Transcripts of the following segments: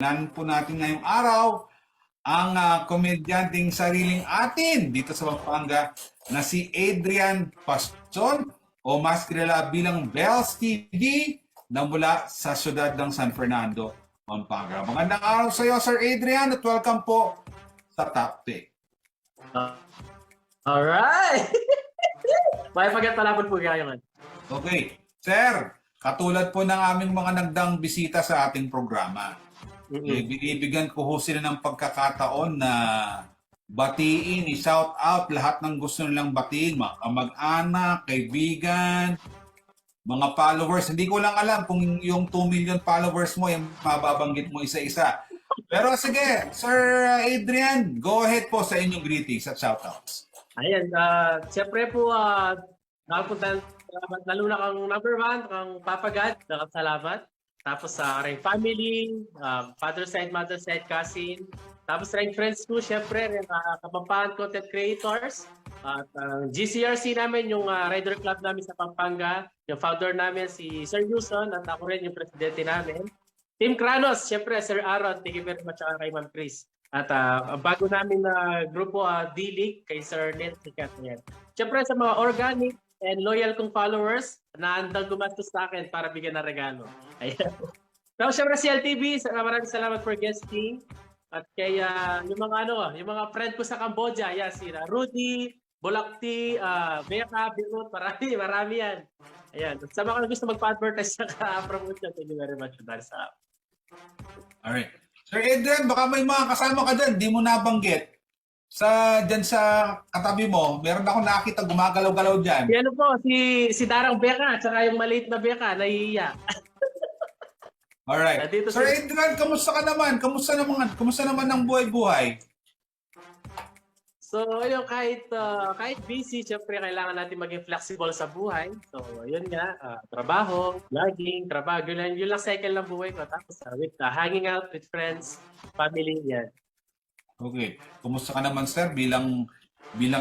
Nan po natin ngayong araw ang komedyanteng sariling atin dito sa Pampanga na si Adrian Paston o mas kilala bilang Bells TV na mula sa siyudad ng San Fernando, Pampanga. Magandang araw sa iyo, Sir Adrian, at welcome po sa Top Pick. Alright! May pagkatalapon po kayo man. Okay. Sir, katulad po ng aming mga nagdang bisita sa ating programa, binibigyan ko ho sila ng pagkakataon na batiin, i-shout out lahat ng gusto nilang batiin, mga kamag-anak, kaibigan, mga followers. Hindi ko lang alam kung yung 2 million followers mo, yung mababanggit mo isa-isa. Pero sige, Sir Adrian, go ahead po sa inyong greetings at shoutouts. Ayan, siyempre po, nakapunta, lalo na kang number 1, kang Papa God, nakasalamat. Tapos sa aking family, father side, mother side, cousin. Tapos rin friends ko, syempre, Kapampangan content creators. At GCRC namin, yung rider club namin sa Pampanga. Yung founder namin si Sir Yuson at ako rin yung presidente namin. Team Kranos, syempre, Sir Aaron, thank you very much kay Ma'am Chris. At bago namin na grupo, D-League, kay Sir Nel Sikat. Syempre sa mga organic and loyal kong followers na handang gumastos sa akin para bigyan ng regalo. Ayan. So, syempre si LTV, maraming salamat for guesting. At kay yung mga friend ko sa Cambodia, si Rudy, Bolakti, Beka, Birut, marami yan. Ayan. Sa mga gusto magpa-advertise sa promotion, thank you very much. Alright. Sir Adrian, baka may mga kasama ka dyan, di mo nabanggit. Dyan sa katabi mo, meron ako nakita gumagalaw-galaw dyan. Ano po, si Darang Beka, at saka yung maliit na Beka, nahihiya. Alright. Sir Adrian, kamusta ka naman? Kamusta naman ang buhay-buhay? So, yun, kahit busy, syempre kailangan natin maging flexible sa buhay. So, yun nga, trabaho, vlogging, trabaho, yun lang cycle ng buhay ko. Tapos, hanging out with friends, family, yan. Okay. Kumusta ka naman, sir, bilang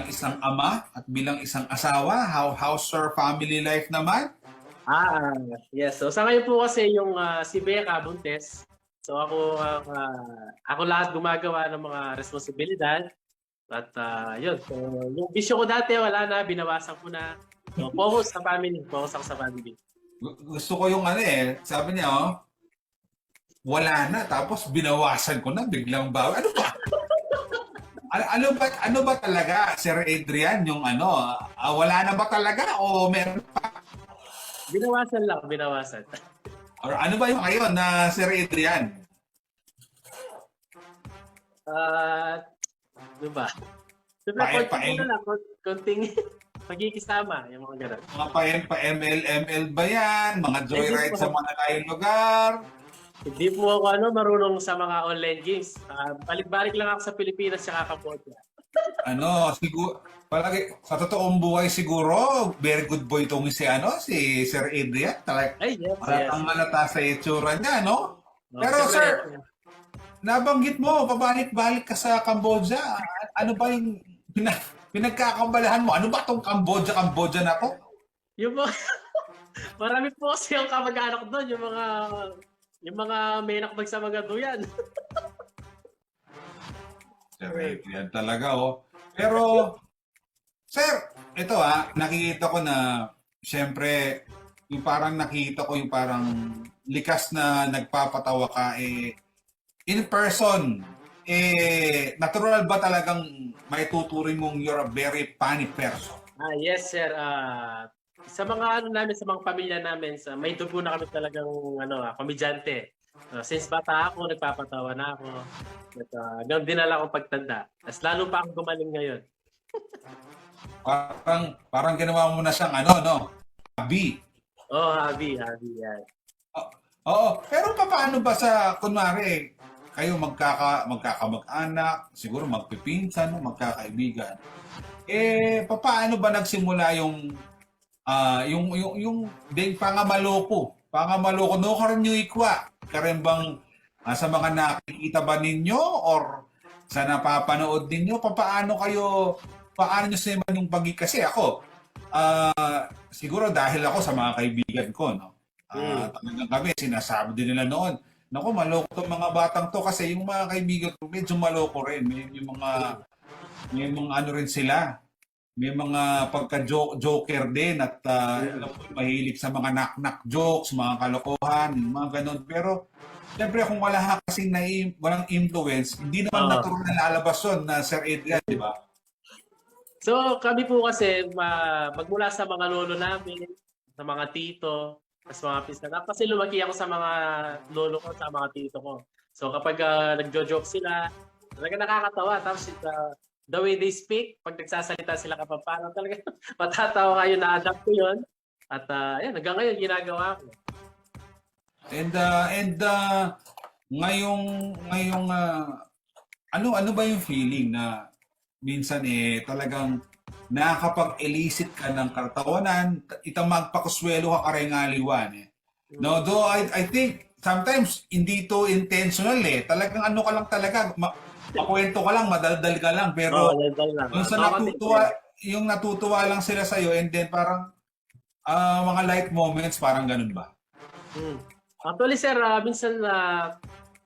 isang ama at bilang isang asawa? How's your family life naman? Yes. So, sa ngayon po kasi yung si Beka buntes. So, ako lahat gumagawa ng mga responsibilidad. At yun, so, yung bisyo ko dati, wala na, binawasan ko na. So, focus sa family. Focus ako sa family. Gusto ko yung sabi niya, wala na, tapos binawasan ko na, biglang bawi. Ano ba? Ano ba talaga, Sir Adrian, yung wala na ba talaga o meron pa? Binawasan lang, binawasan. Or ano ba yung ngayon na Sir Adrian? Ano ba? Konting pagkikisama, yung mga ganun. Mga pa-ML ba yan? Mga joyride sa mga layong lugar? Hindi po ako marunong sa mga online games. Balik-balik lang ako sa Pilipinas at Cambodia. Siguro, sa totoong buhay siguro, very good boy itong si Sir Adrian. Yes. Ang malata sa itsura niya, no? Pero sir, nabanggit mo, pabalik-balik ka sa Cambodia. Ano ba yung pinagkakambalahan mo? Ano ba itong Cambodia na to? Yung mga, marami po kasi yung kamag-anak doon, yung mga may nakbag sa mga duyan. Sir Adrian talaga, oh. Pero, sir, ito nakikita ko na, siyempre, yung parang nakikita ko yung parang likas na nagpapatawa ka, in person, natural ba talagang may tuturing mong you're a very funny person? Yes, sir. Sa mga namin, sa mga pamilya namin, may dugo na kami talagang komedyante. Since bata ako, nagpapatawa na ako. At hanggang dinala akong pagtanda. Mas lalo pa akong gumaling ngayon. Parang ginawa mo na siyang hobby. Hobby, yan. Oo. Pero paano ba kunwari, kayo magkakamag-anak, siguro magpipinsan, magkakaibigan. Paano ba nagsimula yung pangamaloko no karanyo ikwa karembang sa mga nakikita ba ninyo or sa napapanood ninyo paano nyo siman yung kasi ako siguro dahil ako sa mga kaibigan ko talagang kami sinasabi din nila noon naku, maloko tong mga batang to kasi yung mga kaibigan ko medyo maloko rin. May mga ano rin sila. May mga pagka-joker din at alam ko, mahilig sa mga knock-knock jokes, mga kalokohan, mga ganun. Pero siyempre kung wala ka kasing walang influence, hindi naman Oo. natural na lalabas yun na Sir Adrian, di ba? So kami po kasi magmula sa mga lolo namin, sa mga tito, sa mga pinsan. Kasi lumaki ako sa mga lolo ko, sa mga tito ko. So kapag nagjo-joke sila, talaga nakakatawa. Tapos the way they speak, pag nagsasalita sila Kapampangan, talaga matatawa kayo, na-adapt ko yun. At yan, hanggang ngayon ginagawa ko. And ngayong ano ba yung feeling na minsan talagang nakakapag-elicit ka ng kartawanan, itang magpakuswelo ka karengaliwan eh. No, though I think sometimes hindi to intentional eh. Talagang ano ka lang talaga, makwento ka lang, madaldal ka lang, pero Level lang. yung sa yung natutuwa lang sila sa iyo and then parang mga light moments, parang ganun ba? Actually, sir, minsan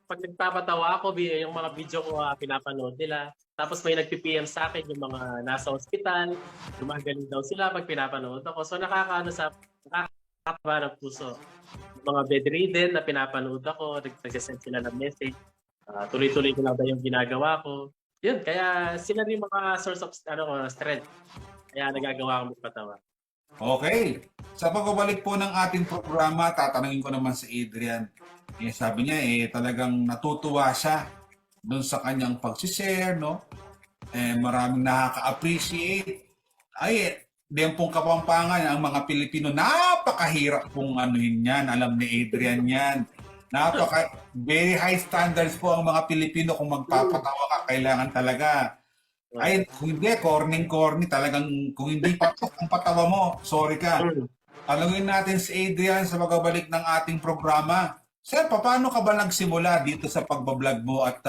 pag nagpapatawa ako, yung mga video ko pinapanood nila. Tapos may nagpi-PM sa akin yung mga nasa ospital, gumagaling daw sila pag pinapanood ako. So nakakatawa ng puso. Yung mga bedridden na pinapanood ako, nagsasend sila ng message. Tuloy-tuloy ko lang ba yung ginagawa ko. Yun, kaya sila rin mga source of strength. Kaya nagagawa akong magpatawa. Okay. Sa pagbabalik po ng ating programa, tatanungin ko naman si Adrian. Sabi niya talagang natutuwa siya doon sa kanyang pag-share, no? Maraming nakaka-appreciate. Dempong Kapampangan, ang mga Pilipino, napakahirap pong anuhin yan. Alam ni Adrian yan. Very high standards po ang mga Pilipino. Kung magpapatawa ka, kailangan talaga. Kung hindi, corny, talagang kung hindi patok ang patawa mo, sorry ka. Tanungin natin si Adrian sa pagbabalik ng ating programa. Sir, paano ka ba nagsimula dito sa pagbablog mo at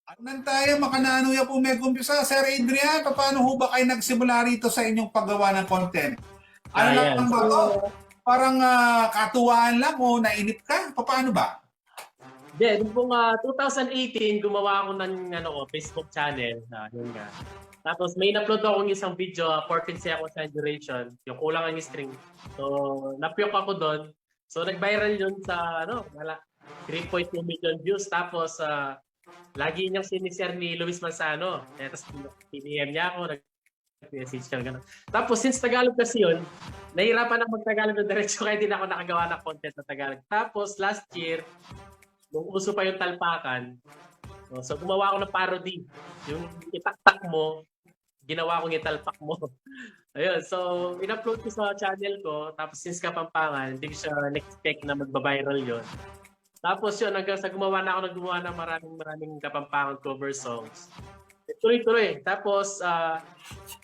anan tayo, makananuya po may kumpisa. Sir Adrian, paano ho ba kayo nagsimula rito sa inyong paggawa ng content? Ano lang ba to? Parang katuwaan lang o nainip ka? Paano ba? Then, noong 2018, gumawa ako ng Facebook channel. Yun nga. Tapos may in-upload akong isang video, 14 seconds ang duration, yung kulang ang string. So, napiyok ako doon. So, nag-viral yun sa 3.2 million views. Tapos, lagi niyang sinishare ni Luis Manzano. Tapos, piniem niya ako, nag-message ka gano'n. Tapos, since Tagalog kasi yun, nahirapan ako mag-Tagalog ng diretso, kaya din ako nakagawa ng content na Tagalog. Tapos, last year, nung uso pa yung talpakan, so gumawa ako ng parody. Yung itaktak mo, ginawa kong italpak mo. Ayun, so in-upload ko sa channel ko, tapos since Kapampangan, hindi ko siya na-expect na magba-viral yun. Tapos yun, hanggang sa gumawa ng maraming Kapampangan cover songs. Tuloy-tuloy. Tapos,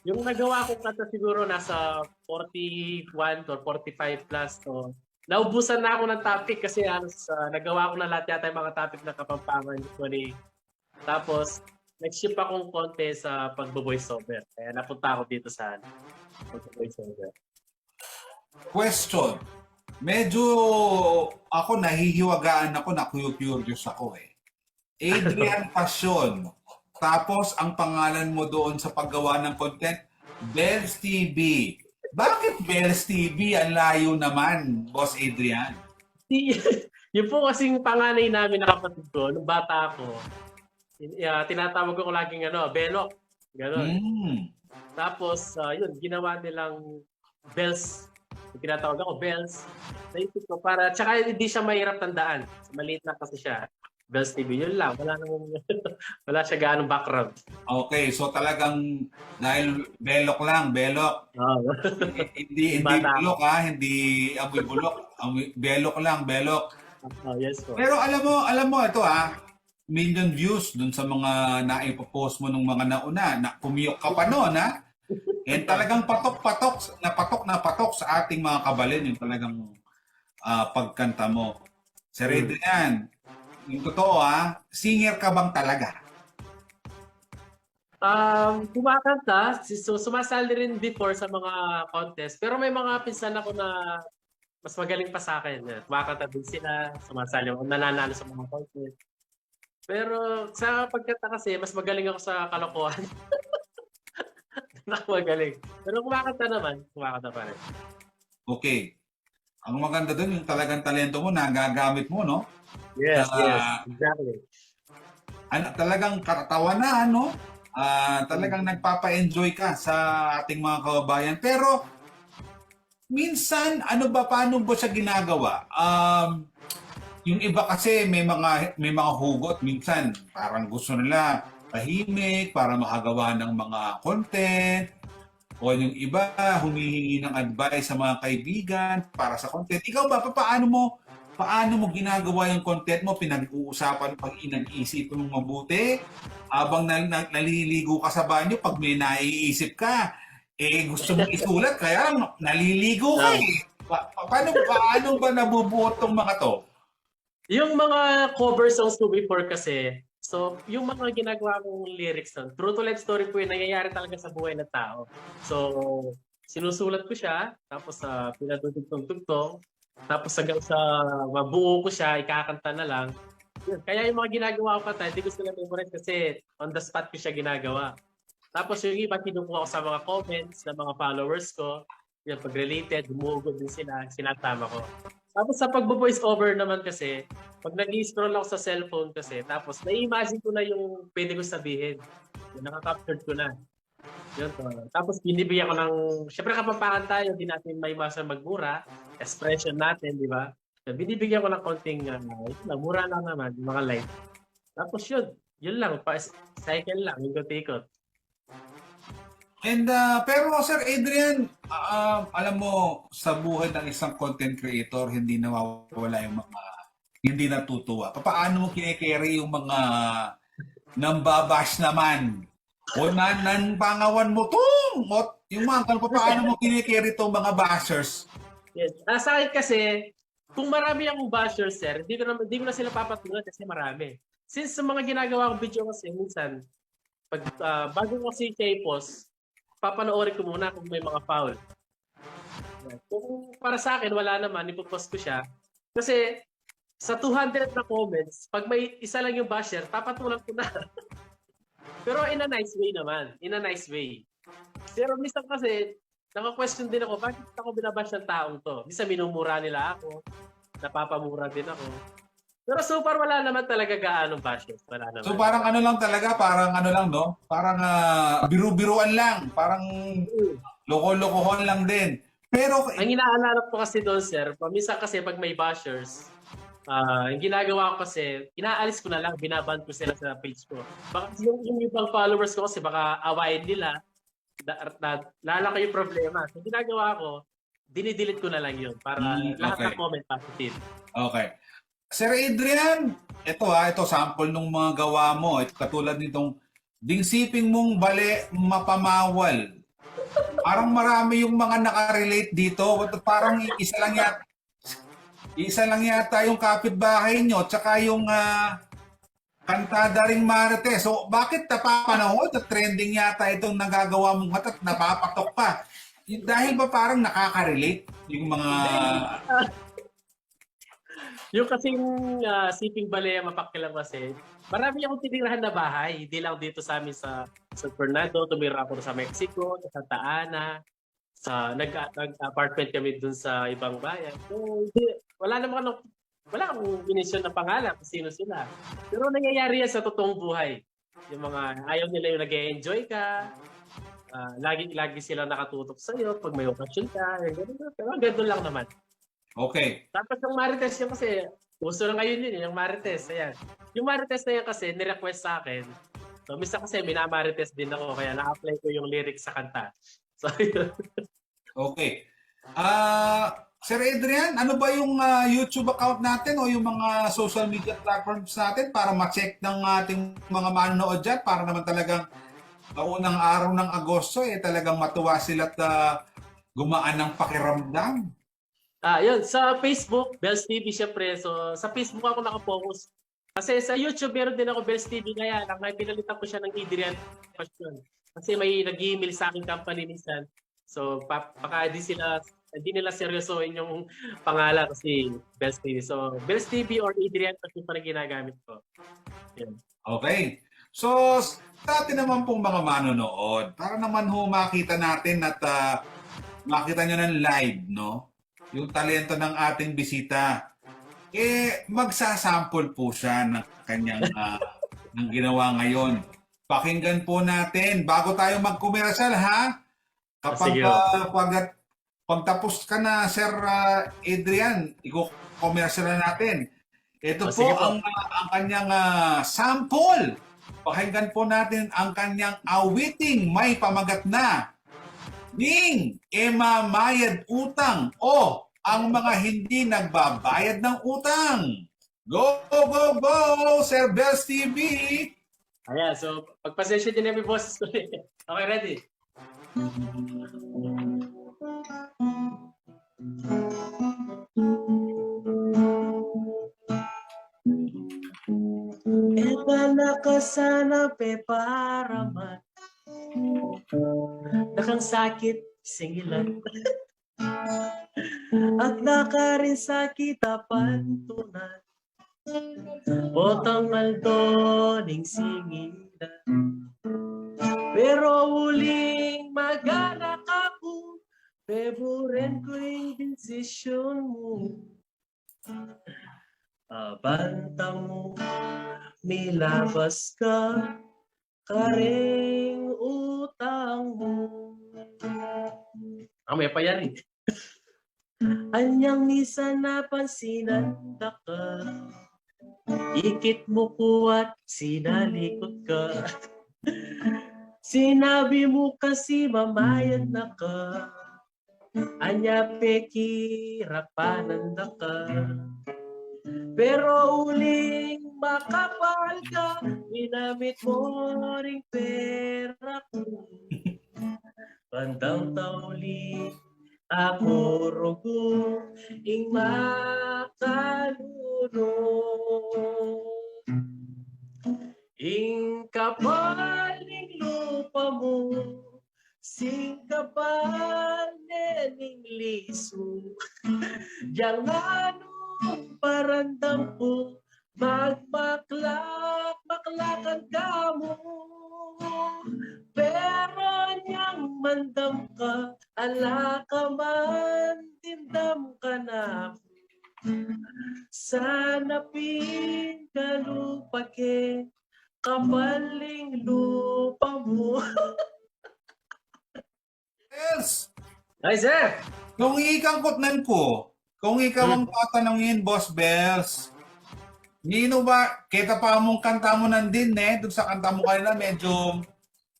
yung nagawa ko kanta siguro nasa 41 or 45 plus. So, naubusan na ako ng topic kasi nagawa ko na lahat yata yung mga topic ng Kapampangan. Tapos, nag-ship akong konti sa pagbo-voiceover. Kaya napunta ako dito sa pagbo-voiceover. Question. Medyo ako nahihiwagaan ako, na-curious ako Adrian Passion. Tapos, ang pangalan mo doon sa paggawa ng content, Bells TV. Bakit Bells TV? Ang layo naman, Boss Adrian. Yung po kasing panganay namin na kapatid ko, nung bata ako, tinatawag ko laging Belok. Ganon. Tapos, yun, ginawa nilang Bells. Tinatawag ako Bells. Naisip ko tsaka hindi siya mahirap tandaan. Maliit na kasi siya. Bells TV, yun lang. Wala siya gaanong background. Okay, so talagang dahil belok lang, belok. Hindi bulok hindi amoy bulok. Belok lang, belok. Yes po. Pero alam mo ito million views dun sa mga naipopost mo nung mga nauna, na kumiyok ka pa noon And talagang patok na patok sa ating mga kabalin yung talagang pagkanta mo. Sir Adrian, yung totoo singer ka bang talaga? Kumakanta, sumasali rin before sa mga contest. Pero may mga pinsan ako na mas magaling pa sa akin. Kumakanta din sila, sumasali ako, nananalo sa mga contest. Pero sa pagkanta kasi, mas magaling ako sa kalokohan. Ako magaling. Pero kumakanta pa rin. Okay. Ang maganda doon, yung talagang talento mo, nagagamit mo, no? Yes, Ah, exactly. talagang katawanan, no? Talagang nagpapa-enjoy ka sa ating mga kababayan. Pero, minsan, paano ba siya ginagawa? Yung iba kasi may mga hugot minsan parang gusto nila tahimik para makagawa ng mga content o yung iba humihingi ng advice sa mga kaibigan para sa content. Ikaw ba paano mo ginagawa yung content mo? Pinag-uusapan pag inag-isip mong mabuti habang naliligo ka sa banyo pag may naiisip ka gusto mong isulat kaya naliligo ka paano ba nabubuo tong mga to? Yung mga cover songs ko before kasi, so yung mga ginagawa kong lyrics nun, true to life story po yun, nangyayari talaga sa buhay ng tao. So, sinusulat ko siya, tapos pinatutugtog-tugtog, tapos hanggang sa mabuo ko siya, ikakanta na lang. Yun. Kaya yung mga ginagawa ko pa, hindi ko sila memorize kasi on the spot ko siya ginagawa. Tapos yung iba, kinukuha ko sa mga comments ng mga followers ko, yung pag-related, humugot din sila, sinatama ko. Tapos sa pag-voice over naman kasi, pag nag-scroll ako sa cellphone kasi, tapos na-imagine ko na yung pwede ko sabihin. Yung nakaka-capture ko na. Yun to. Tapos binibigyan ko ng, syempre kapampangan tayo, hindi natin may masa magmura, expression natin, di ba? So, binibigyan ko ng konting, mura lang naman, yung mga light. Tapos yun lang, cycle lang, ikot-ikot. And pero Sir Adrian, alam mo sa buhay ng isang content creator hindi nawawala yung mga hindi natutuwa. Paano mo kine-carry yung mga nambabash naman? O nanpangawan mo tong yung mga paano mo kine-carry tong mga bashers? Yes. Sa akin kasi, kung marami akong bashers, sir, hindi ko na sila papatulan kasi marami. Since sa mga ginagawa kong video kasi, minsan, bago ko si post, papanoorin ko muna kung may mga foul. Kung para sa akin, wala naman, ipopost ko siya. Kasi sa 200 na comments, pag may isa lang yung basher, papatulan ko na. Pero in a nice way naman. In a nice way. Pero minsan kasi, naka-question din ako, bakit ako binabash ng taong to? Minsan minumura nila ako, napapamura din ako. Pero so far wala naman talaga gaanong bashes. Wala naman. So parang lang talaga, parang lang no? Parang biru-biruan lang, parang loko-lokohan lang din. Pero ang inaalala ko kasi doon, sir, paminsan kasi pag may bashers, yung ginagawa ko kasi, inaalis ko na lang, binaban ko sila sa page ko. Baka yung ibang followers ko kasi baka awayin nila, lalaki yung problema. So ginagawa ko, dinidelete ko na lang yun para lahat ng comment positive. Okay. Sir Adrian, ito sample nung mga gawa mo. Ito katulad nitong dingsiping mong bale mapamawal. Parang marami yung mga nakarelate dito. Parang isa lang yata yung kapitbahay nyo tsaka yung kantada ring Marites. So bakit napapanahon at trending yata itong nagagawa mong at napapatok pa? Dahil ba parang nakaka-relate yung mga yung kasing siping balea mapakilang kasi, marami akong tinirahan na bahay. Hindi lang dito sa amin sa San Fernando, tumira ako sa Mexico, sa Santa Ana, nag-apartment kami dun sa ibang bayan. So, wala akong ginisyon na pangalan kung sino sila. Pero nangyayari yan sa totoong buhay. Yung mga ayaw nila yung nag-enjoy ka, lagi sila nakatutok sa'yo pag may okasyon ka, pero gano'n lang naman. Okay. Tapos yung Marites yun kasi, gusto na ngayon yun, yung Marites. Ayan. Yung Marites na yan kasi, nirequest sa akin. So, misa kasi minamarites din ako, kaya na-apply ko yung lyrics sa kanta. So, yun. Okay. Sir Adrian, ano ba yung YouTube account natin o yung mga social media platforms natin para ma-check ng ating mga manonood dyan para naman talagang unang araw ng Agosto talagang matuwa sila at gumaan ng pakiramdam? Yun. Sa Facebook, Bells TV syempre. So, sa Facebook ako nakapokus. Kasi sa YouTube, meron din ako Bells TV. Kaya lang, pinalitan ko siya ng Adrian Passion. Kasi may nag-email sa aking company minsan. So, baka di sila hindi nila seryosohin yung pangalan kasi Bells TV. So, Bells TV or Adrian kasi pa rin ginagamit ko. Yan. Okay. So, sa atin naman pong mga manonood, para naman ho makita natin at makita nyo ng live, no? Yung talento ng ating bisita. Magsasample po siya ng kanyang ng ginawa ngayon. Pakinggan po natin bago tayo mag-commercial, ha? Kapag Sige. pag tapos ka na, Sir Adrian, i-commercial na natin. Ito po, Sige po. ang kanyang sample. Pakinggan po natin ang kanyang awiting may pamagat na Ning Emamayad Utang o ang mga hindi nagbabayad ng utang. Go, go, go, Sir Bells TV! Ayan, so pagpasensya din yung boses ko. Okay, ready? Wala ka sana pe para man nakang sakit singilan at naka rin sakit pantunan botang maldoning singilan pero uling maganak ako Feboren ko yung desisyon mo bantang mo milabas ka karing utang mo. May pa yan eh. Anyang misa napansinan ka. Ikit mo ko at sinalikot ka. Sinabi mo kasi mamayad na ka. Anya pekirapanan na ka. Pero uling makapal ka, ginamit mo ring pera ko. Bandang tauli, ako rugo, ing makalunod. Ing kapal ning lupa mo, sing kapal ning liso. Yang ano parandam ko, magmaklakan ka mo. Pero niyang mandam ka, ala ka man, tindam ka na. Sana pinkalupa ke, kapaling lupa mo. Yes! Hi, sir! Kung ikangkotnan ko, kung ikaw ang tatanungin, Boss Bells, nino ba, kita pa mong kanta mo nandin doon sa kanta mo kanina, medyo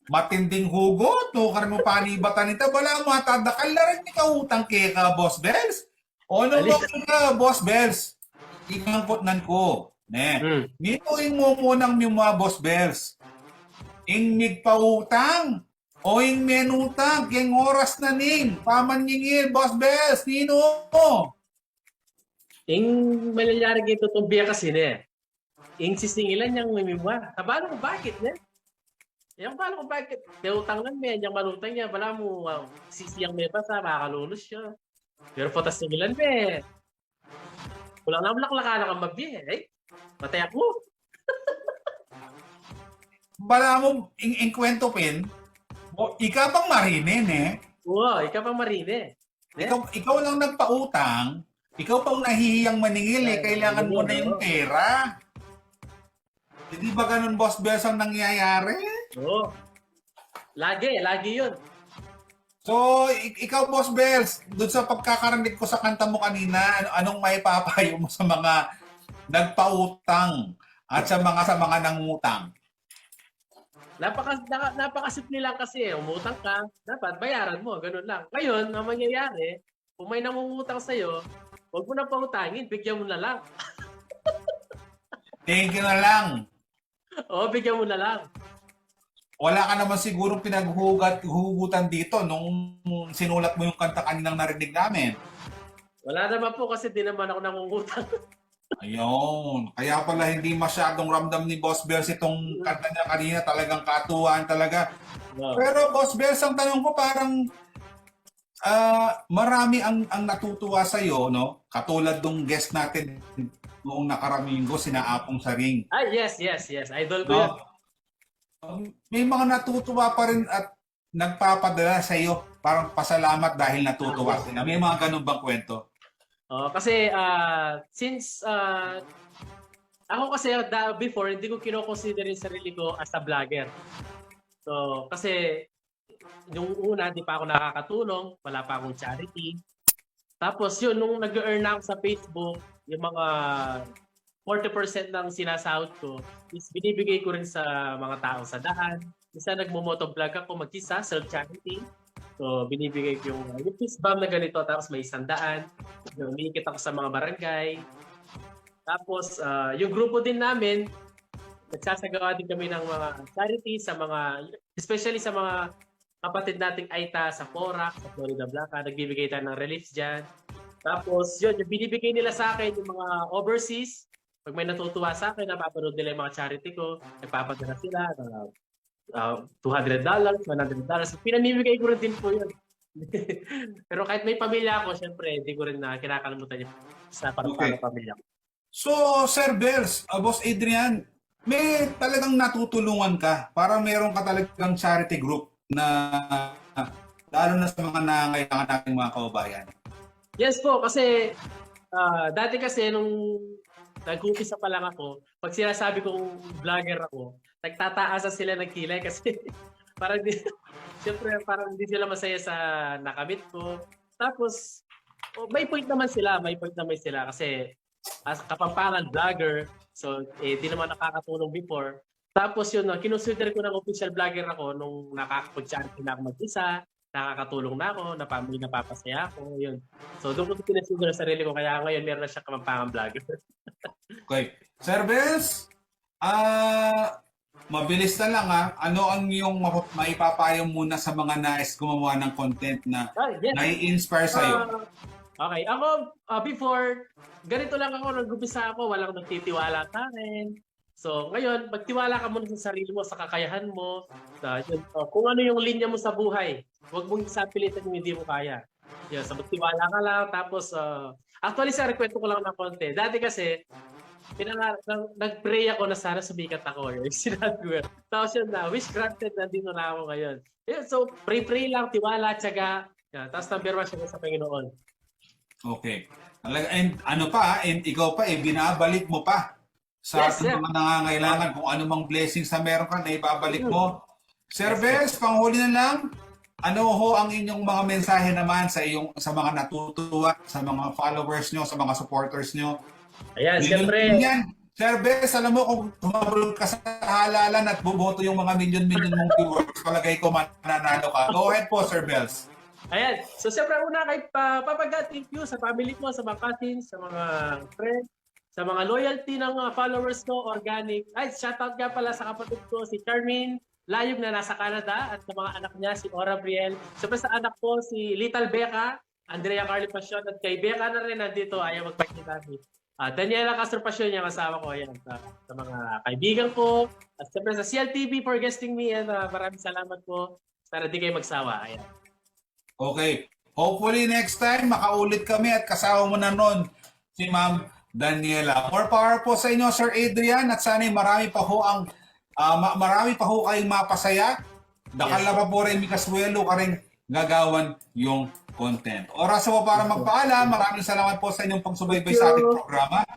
matinding hugot, no? Karang mo panibatan nito, wala mo atadakal na rin utang ka, Boss Bells. O ano mo ka, Boss Bells? Ikangkotnan ko, ne? Nino ing mo munang mga Boss Bells? Ing migpautang, o ing menutang, keng oras na ning, pamanyingil, Boss Bells, nino? Ing malayari gito itong biya kasi ne. Ing sisingilan niyang mimimwa. Tabalo ko bakit ne? Yung paano ko bakit? Teutang lang niya, yung malutang niya, wala mo sisiyang may basa, makakalulos siya. Pero potas singilan me. Kulang lang laklakalan kang mabiya eh. Patay ako. Bala mo, ing kwento pin, ikaw pang marinin Oo, ikaw pang marine. Ikaw lang nagpautang, ikaw pang nahihiyang maningil kailangan mo na yung pera. Hindi ba ganun, Boss Bells, ang nangyayari? Oo. Lagi yun. So, ikaw, Boss Bells, doon sa pagkakarinig ko sa kanta mo kanina, anong may papayo mo sa mga nagpautang at sa mga nangutang? Napakasimple lang kasi umutang ka, dapat bayaran mo, ganun lang. Ngayon, ang mangyayari, kung may nangungutang sa'yo, huwag mo na pautangin, bigyan mo na lang. Thank you na lang. Oo, bigyan mo na lang. Wala ka naman sigurong pinaghuhugutan dito nung sinulat mo yung kanta kaninang narinig namin. Wala naman po kasi di naman ako nangungutang. Ayun. Kaya pala hindi masyadong ramdam ni Boss Bells itong kanta niya kanina. Talagang katuwaan talaga. No. Pero Boss Bells, ang tanong ko parang Marami ang natutuwa sa iyo, no? Katulad nung guest natin noong nakaraang linggo, sina Apong Saring, Yes, yes, yes. Idol ko yun. no? May mga natutuwa pa rin at nagpapadala sa iyo parang pasalamat dahil natutuwa sila. May mga ganun bang kwento? Kasi since ako kasi before, hindi ko kino-consider yung sarili ko as a vlogger. So, kasi yung una, di pa ako nakakatulong, wala pa akong charity. Tapos yun, nung nag-earn na ako sa Facebook, yung mga 40% ng sinasahod ko is binibigay ko rin sa mga tao sa daan. Isa nagmo-motovlog ako mag-isa, self-charity. So, binibigay ko yung fist bump na ganito, tapos may 100. Umiikot ako sa mga barangay. Tapos, yung grupo din namin, nagsasagawa din kami ng mga charity sa mga, especially sa mga kapatid nating Aita sa Porac, sa Florida Blanca, nagbibigay tayo ng reliefs dyan. Tapos, yun, yung binibigay nila sa akin, yung mga overseas, pag may natutuwa sa akin, napapanood nila yung mga charity ko, nagpapadala sila, $200, $100. So, pinamimigay ko rin din po yun. Pero kahit may pamilya ako, syempre, hindi ko rin na kinakalimutan yung sa parang pamilya ko. So, Sir Bells, Boss Adrian, may talagang natutulungan ka para meron ka talagang charity group na lalo na sa mga nangangailangan nating mga kababayan. Yes po, kasi dati kasi nung nag-umpisa pa lang ako, pag sinasabi kong vlogger ako, nagtataasa sila ng kilay kasi parang siyempre parang hindi sila masaya sa nakamit ko. Tapos, may point naman sila kasi as kapampangan vlogger, so di naman nakakatulong before. Tapos yun, kinonsider ko ng official vlogger ako nung nakakapag-charity na ako mag-isa, nakakatulong na ako, may napapasaya ako, yun. So doon ko kinonsider sa sarili ko, kaya ngayon meron na siya kapampangan vlogger. Okay. Sir Bells, mabilis na lang ano ang iyong maipapayo muna sa mga nais gumawa ng content na nai-inspire sa'yo? Okay, ako before, ganito lang ako, nag-umpisa ako, walang nagtitiwala sa akin. So ngayon, magtiwala ka muna sa sarili mo, sa kakayahan mo, kung ano yung linya mo sa buhay. Huwag mong isapilitan yung hindi mo kaya. Yan, so magtiwala ka lang, tapos actually sir, kwento ko lang ng konti. Dati kasi, nag-pray ako na sana sumikat ako. Yung sinabi ko. Tapos yun na, wish granted, nandito na ako ngayon. Yan, so pray lang, tiwala, tiyaga. Yan, tapos number 1 siya sa Panginoon. Okay. And ikaw pa, binabalik mo pa sa ating mga nangangailangan kung anumang blessings na meron ka, na ibabalik mo. Sir Bells, panghuli na lang, ano ho ang inyong mga mensahe naman sa mga natutuwa, sa mga followers nyo, sa mga supporters nyo? Ayan, siyempre. Sir Bells, alam mo kung tumabog ka sa halalan at buboto yung mga million mong viewers, palagay ko mananalo ka. Go ahead po, Sir Bells. Ayan. So, siyempre una kay Papa God, thank you sa family ko, sa mga cousins, sa mga friends, sa mga loyalty ng followers ko, organic. Ay, shoutout nga pala sa kapatid ko, si Charmaine Layog na nasa Canada, at sa mga anak niya, si Ora Briel. Siyempre sa anak ko, si Little Becca, Andrea Carly Passion, at kay Becca na rin nandito, ayaw magpakita. Daniela Castro Passion, yung kasama ko, ayan, sa mga kaibigan ko. At siyempre sa CLTV for guesting me, and maraming salamat po. Sana di kayo magsawa. Ayan. Okay. Hopefully next time makaulit kami at kasama mo na nun si Ma'am Daniela. More power po sa inyo, Sir Adrian, at sana'y marami pa ho kayong mapasaya. Dakala pa po rin Mikaswelo ka rin gagawan yung content. Oras po para magpaalam. Maraming salamat po sa inyong pagsubaybay sa ating programa.